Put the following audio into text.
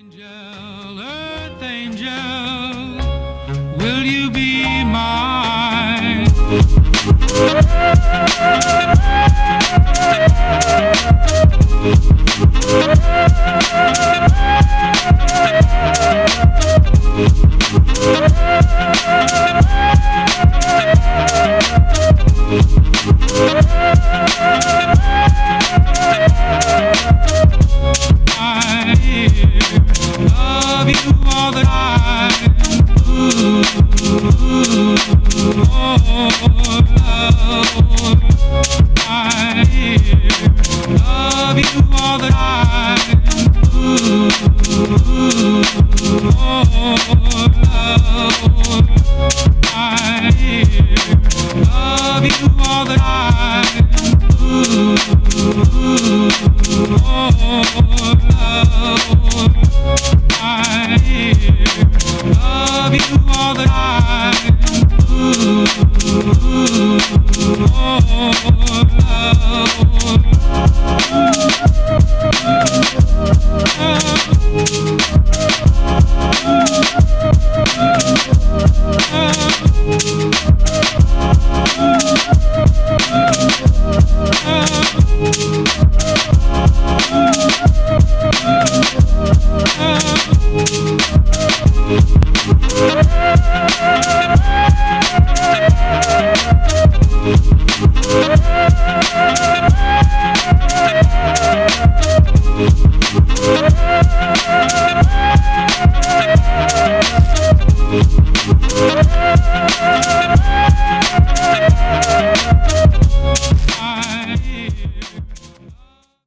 Angel, earth angel, will you be mine? Love you all the time. Ooh, oh, love. I love you all the time. Ooh, oh, love. I love you all the time. Ooh, oh, love. I love you all the time. Ooh, oh, love.